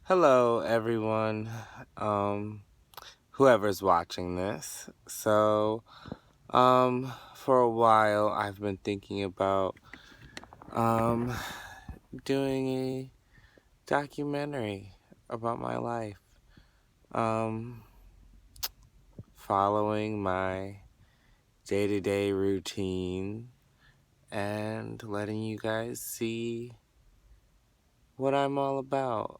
Hello, everyone. Um, Whoever's watching this. For a while, I've been thinking about um, doing a documentary about my life, um, following my day-to-day routine and letting you guys see what I'm all about.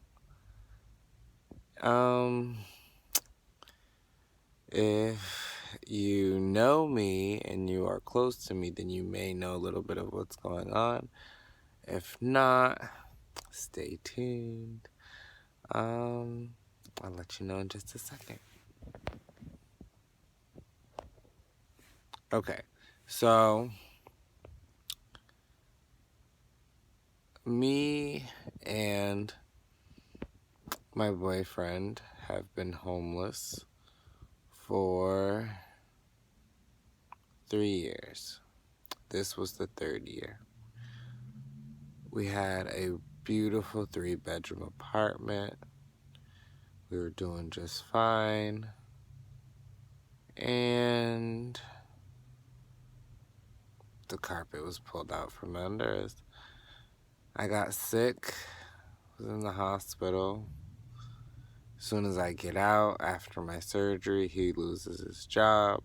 Um, If you know me and you are close to me, then you may know a little bit of what's going on. If not, stay tuned. Um, I'll let you know in just a second. Okay, so me and my boyfriend have been homeless for 3 years. This was the third year. We had a beautiful 3-bedroom apartment. We were doing just fine. And the carpet was pulled out from under us. I got sick, was in the hospital. As soon as I get out after my surgery, he loses his job.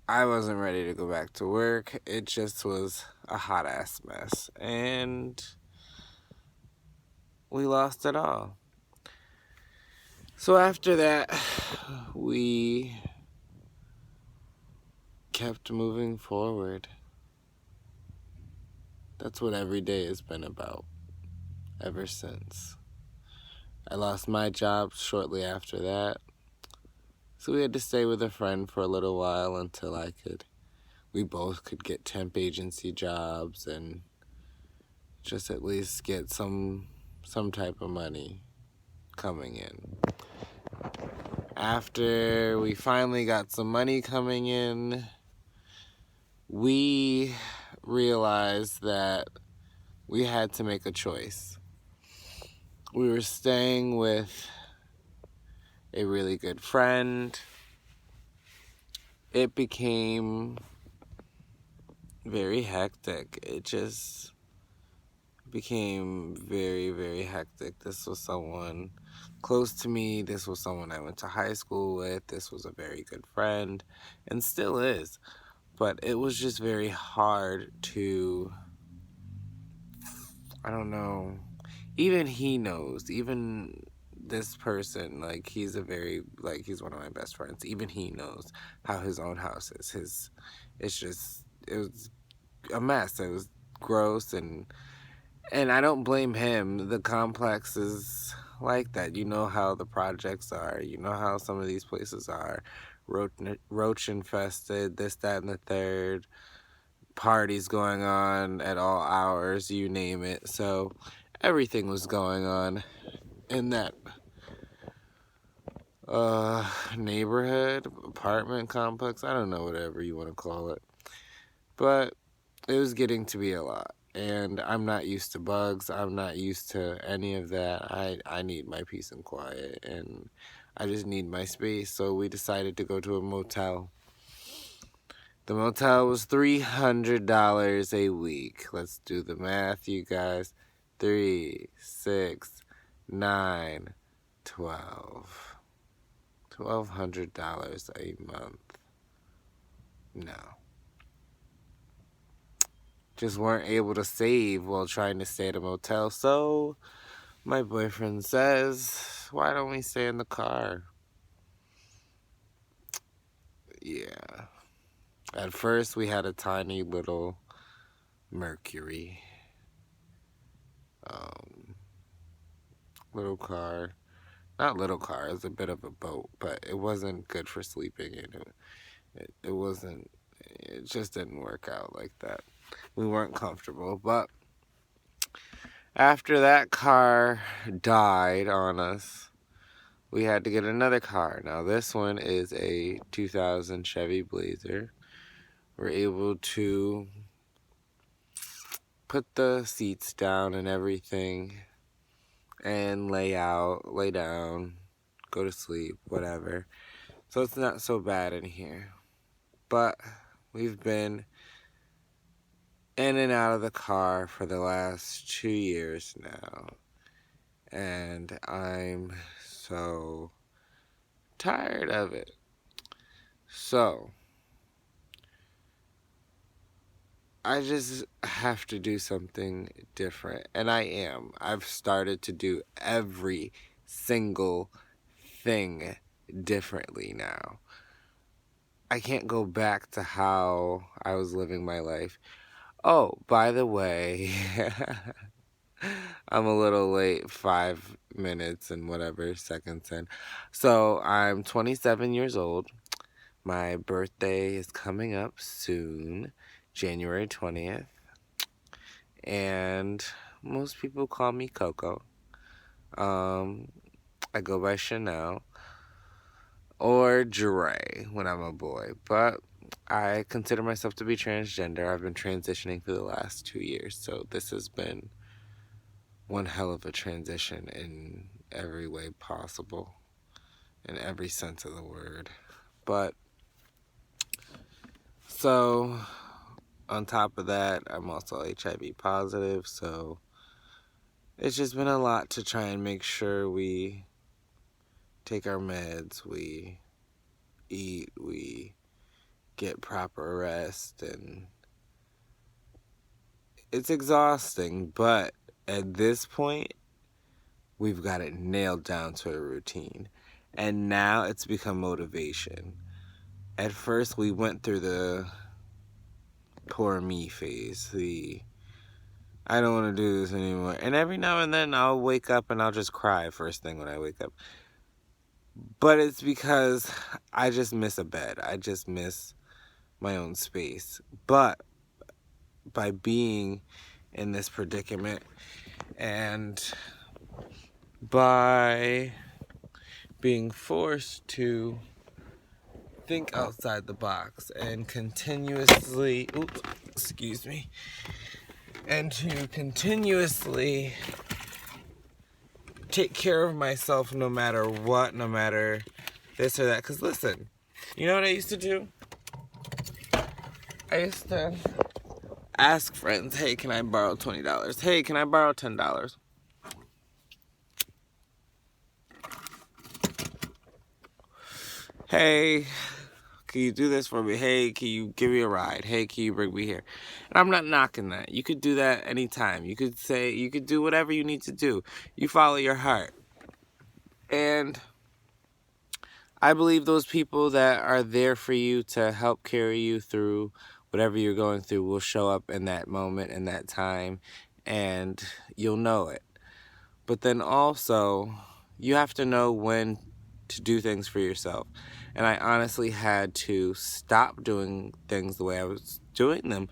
I wasn't ready to go back to work. It just was a hot ass mess. And we lost it all. So after that, we kept moving forward. That's what every day has been about ever since. I lost my job shortly after that. So we had to stay with a friend for a little while until we both could get temp agency jobs and just at least get some type of money coming in. After we finally got some money coming in, we realized that we had to make a choice. We were staying with a really good friend. It became very hectic. It just became very, very hectic. This was someone close to me. This was someone I went to high school with. This was a very good friend and still is. But it was just very hard to, I don't know, even he knows, even this person, he's he's one of my best friends. Even he knows how his own house is. It was a mess. It was gross and I don't blame him. The complex is like that. You know how the projects are. You know how some of these places are. Roach infested, this, that, and the third. Parties going on at all hours, you name it. So everything was going on in that neighborhood, apartment complex. I don't know, whatever you want to call it. But it was getting to be a lot. And I'm not used to bugs. I'm not used to any of that. I need my peace and quiet. And I just need my space. So we decided to go to a motel. The motel was $300 a week. Let's do the math, you guys. 3, 6, 9, 12. $1,200 a month. No. Just weren't able to save while trying to stay at a motel. So my boyfriend says, why don't we stay in the car? Yeah. At first we had a tiny little Mercury. Little car. Not little car, it was a bit of a boat, but it wasn't good for sleeping in. It wasn't, it just didn't work out like that. We weren't comfortable, but after that car died on us, we had to get another car. Now this one is a 2000 Chevy Blazer. We're able to put the seats down and everything. and lay down, go to sleep, whatever. So it's not so bad in here. But we've been in and out of the car for the last 2 years now. And I'm so tired of it. So I just have to do something different. And I am. I've started to do every single thing differently now. I can't go back to how I was living my life. Oh, by the way, I'm a little late, 5 minutes and whatever seconds in. So I'm 27 years old. My birthday is coming up soon, January 20th. And most people call me Coco. I go by Chanel or Dre when I'm a boy, but I consider myself to be transgender. I've been transitioning for the last 2 years, so this has been one hell of a transition in every way possible, in every sense of the word. But, so, on top of that, I'm also HIV positive, so it's just been a lot to try and make sure we take our meds, we eat, we get proper rest, and it's exhausting, but at this point, we've got it nailed down to a routine. And now it's become motivation. At first, we went through the poor me phase, the I don't want to do this anymore. And every now and then I'll wake up and I'll just cry first thing when I wake up. But it's because I just miss a bed. I just miss my own space. But by being in this predicament and by being forced to think outside the box and continuously, and to continuously take care of myself no matter what, no matter this or that. Because listen, you know what I used to do? I used to ask friends, hey, can I borrow $20? Hey, can I borrow $10? Hey, can you do this for me? Hey, can you give me a ride? Hey, can you bring me here? And I'm not knocking that. You could do that anytime. You could do whatever you need to do. You follow your heart. And I believe those people that are there for you to help carry you through whatever you're going through will show up in that moment, in that time, and you'll know it. But then also, you have to know when to do things for yourself. And I honestly had to stop doing things the way I was doing them.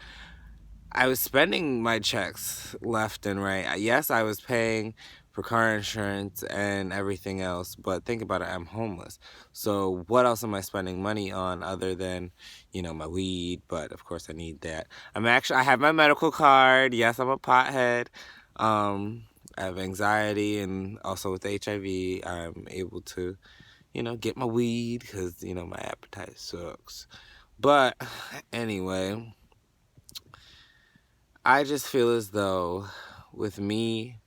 I was spending my checks left and right. Yes, I was paying for car insurance and everything else, but think about it, I'm homeless. So what else am I spending money on other than, my weed? But of course I need that. I have my medical card. Yes, I'm a pothead. I have anxiety, and also with HIV, I'm able to, get my weed because, my appetite sucks. But anyway, I just feel as though with me,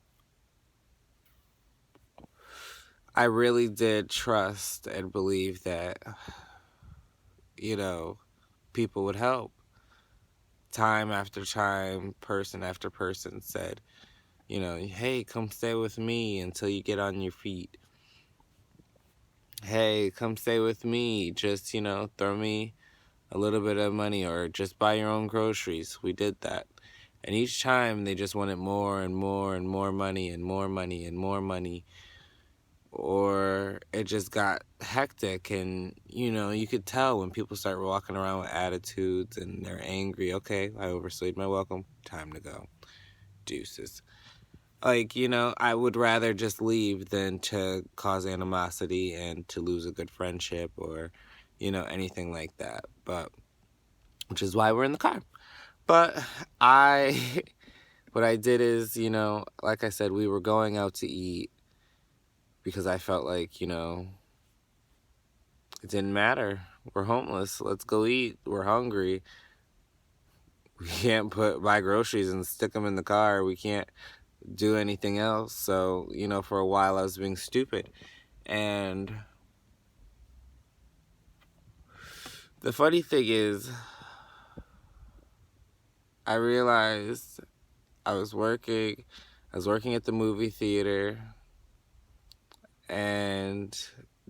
I really did trust and believe that, people would help. Time after time, person after person said, hey, come stay with me until you get on your feet. Hey, come stay with me. Just, throw me a little bit of money or just buy your own groceries. We did that. And each time they just wanted more and more and more money and more money and more money. Or it just got hectic, and you could tell when people start walking around with attitudes and they're angry. Okay, I overstayed my welcome, time to go, deuces. I would rather just leave than to cause animosity and to lose a good friendship or anything like that. But which is why we're in the car. But what I did is, like I said, we were going out to eat because I felt like, it didn't matter. We're homeless. Let's go eat. We're hungry. We can't buy groceries and stick them in the car. We can't do anything else. So, for a while I was being stupid. And the funny thing is, I realized I was working at the movie theater, and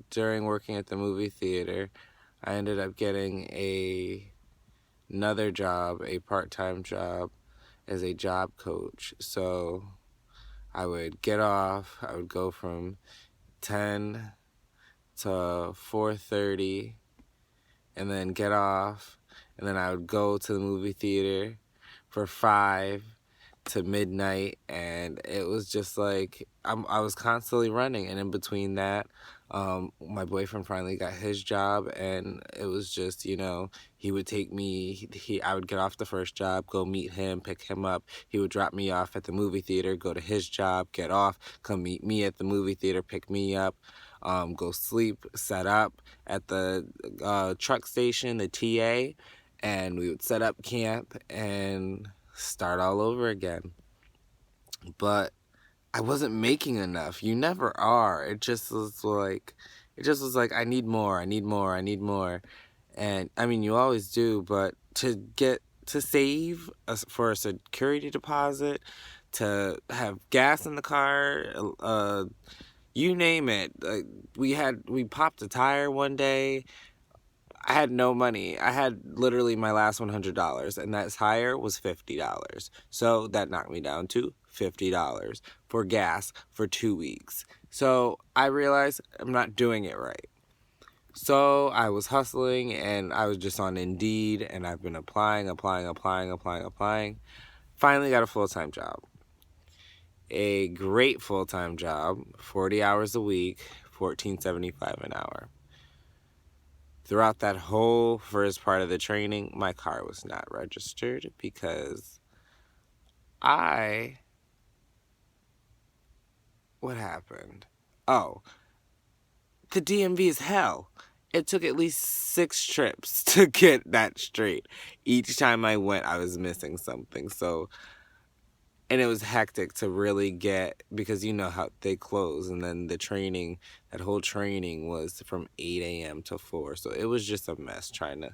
during working at the movie theater, I ended up getting another job, a part-time job as a job coach. So I would get off, I would go from 10 to 4:30 and then get off, and then I would go to the movie theater for 5 to midnight, and it was just like I was constantly running. And in between that, my boyfriend finally got his job, and it was just, he would take me, I would get off the first job, go meet him, pick him up. He would drop me off at the movie theater, go to his job, get off, come meet me at the movie theater, pick me up, go sleep, set up at the truck station, the TA, and we would set up camp and start all over again. But I wasn't making enough. You never are. It just was like, I need more, I need more, I need more. And I mean, you always do, but to save for a security deposit, to have gas in the car, you name it. We popped a tire one day. I had no money. I had literally my last $100, and that tire was $50. So that knocked me down to $50 for gas for 2 weeks. So I realized I'm not doing it right. So I was hustling, and I was just on Indeed, and I've been applying. Finally got a full-time job. A great full-time job, 40 hours a week, $14.75 an hour. Throughout that whole first part of the training, my car was not registered because what happened? Oh, the DMV is hell. It took at least 6 trips to get that straight. Each time I went, I was missing something. And it was hectic to really get, because you know how they close, and then that whole training was from 8 a.m. to 4. So it was just a mess trying to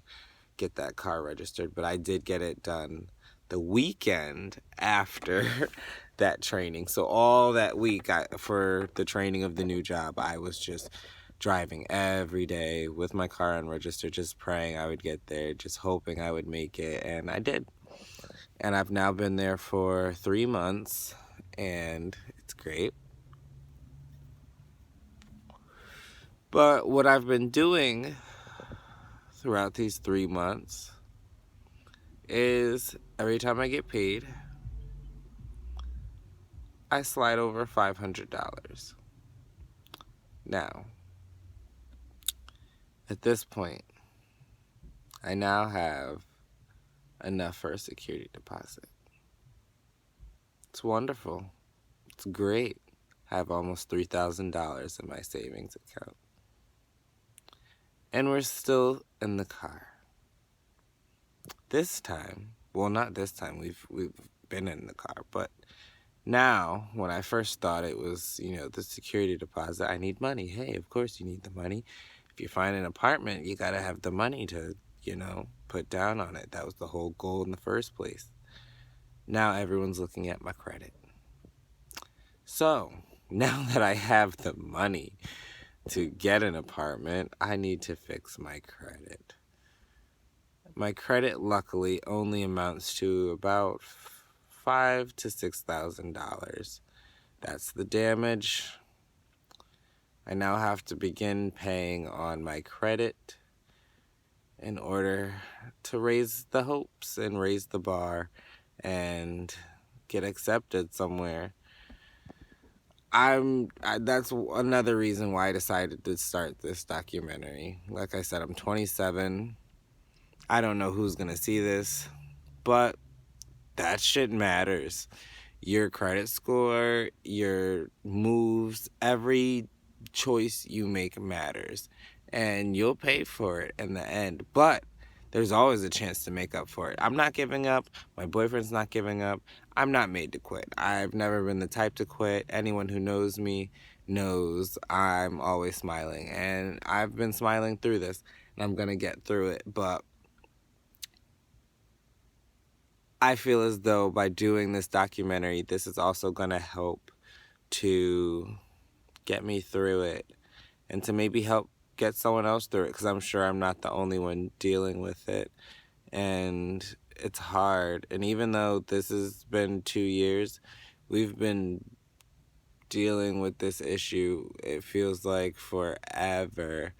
get that car registered. But I did get it done the weekend after that training. So all that week for the training of the new job, I was just driving every day with my car unregistered, just praying I would get there, just hoping I would make it, and I did. And I've now been there for 3 months, and it's great. But what I've been doing throughout these 3 months is every time I get paid, I slide over $500. Now, at this point, I now have enough for a security deposit. It's wonderful. It's great. I have almost $3,000 in my savings account. And we're still in the car. This time, well, not this time, we've been in the car, but now, when I first thought it was, the security deposit, I need money. Hey, of course you need the money. If you find an apartment, you gotta have the money to, put down on it. That was the whole goal in the first place. Now everyone's looking at my credit. So, now that I have the money to get an apartment, I need to fix my credit. My credit, luckily, only amounts to about $5,000 to $6,000. That's the damage. I now have to begin paying on my credit in order to raise the hopes and raise the bar and get accepted somewhere. That's another reason why I decided to start this documentary. Like I said, I'm 27. I don't know who's gonna see this, but that shit matters. Your credit score, your moves, every choice you make matters, and you'll pay for it in the end. But there's always a chance to make up for it. I'm not giving up. My boyfriend's not giving up. I'm not made to quit. I've never been the type to quit. Anyone who knows me knows I'm always smiling, and I've been smiling through this, and I'm gonna get through it. But I feel as though by doing this documentary, this is also gonna help to get me through it, and to maybe help get someone else through it, because I'm sure I'm not the only one dealing with it. And it's hard. And even though this has been 2 years, we've been dealing with this issue, it feels like forever.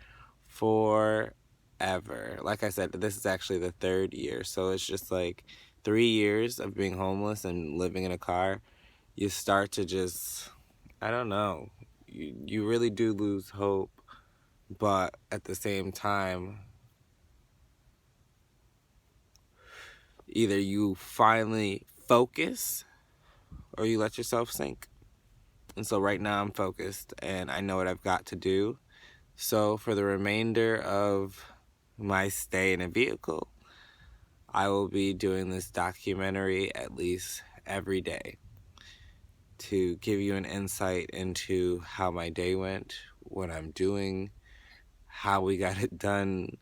Forever. Like I said, this is actually the 3rd year. So it's just like 3 years of being homeless and living in a car. You start to just, I don't know. You really do lose hope. But at the same time, either you finally focus or you let yourself sink. And so right now I'm focused and I know what I've got to do. So for the remainder of my stay in a vehicle, I will be doing this documentary at least every day to give you an insight into how my day went, what I'm doing, how we got it done,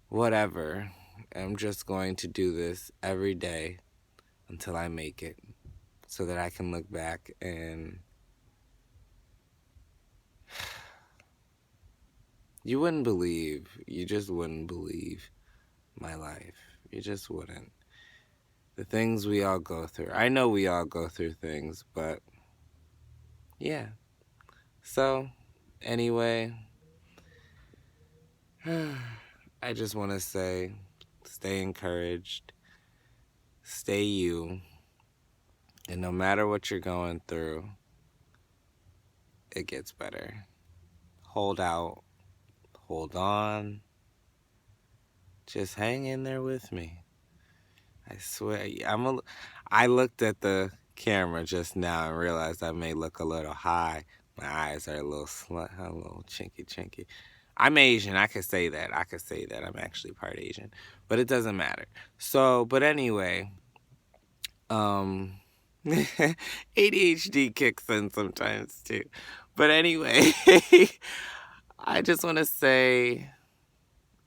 whatever. I'm just going to do this every day until I make it, so that I can look back and you just wouldn't believe my life. You just wouldn't. The things we all go through. I know we all go through things, but yeah. So, anyway, I just want to say, stay encouraged, stay you, and no matter what you're going through, it gets better. Hold out, hold on, just hang in there with me. I swear, I looked at the camera just now and realized I may look a little high. My eyes are a little chinky. I'm Asian. I could say that. I'm actually part Asian, but it doesn't matter. So, but anyway, ADHD kicks in sometimes too. But anyway, I just want to say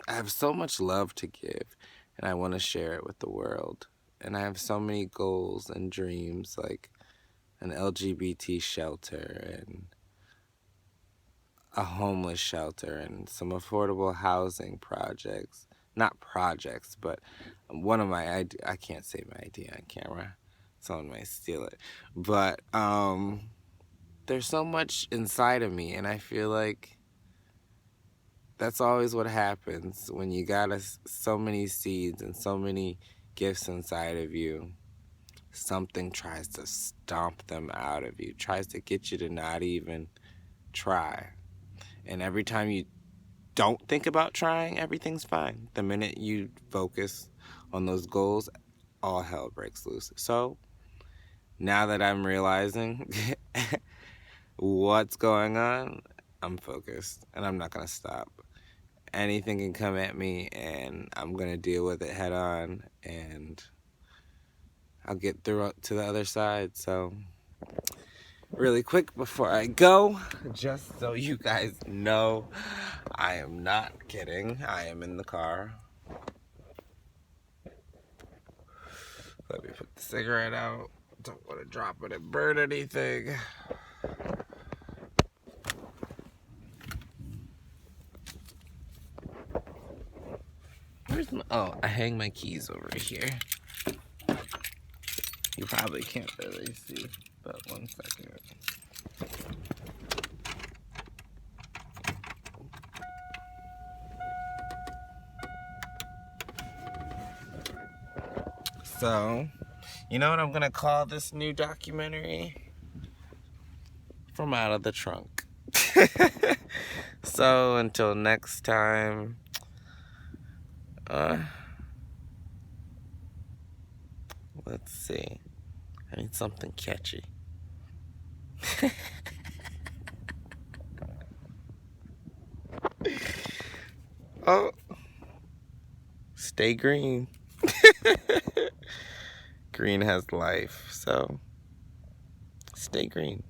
I have so much love to give, and I want to share it with the world. And I have so many goals and dreams, like an LGBT shelter and a homeless shelter and some affordable housing projects. Not projects, but one of my, I can't say my idea on camera. Someone might steal it. But there's so much inside of me, and I feel like that's always what happens when you got so many seeds and so many gifts inside of you. Something tries to stomp them out of you, tries to get you to not even try. And every time you don't think about trying, everything's fine. The minute you focus on those goals, all hell breaks loose. So now that I'm realizing what's going on, I'm focused and I'm not going to stop. Anything can come at me and I'm going to deal with it head on, and I'll get through to the other side. So really quick before I go, just so you guys know, I am not kidding. I am in the car. Let me put the cigarette out. Don't want to drop it and burn anything. Where's my... Oh, I hang my keys over here. You probably can't really see, but 1 second. So, you know what I'm gonna call this new documentary? From Out of the Trunk. So, until next time, let's see. I need something catchy. Oh, stay green. Green has life, so stay green.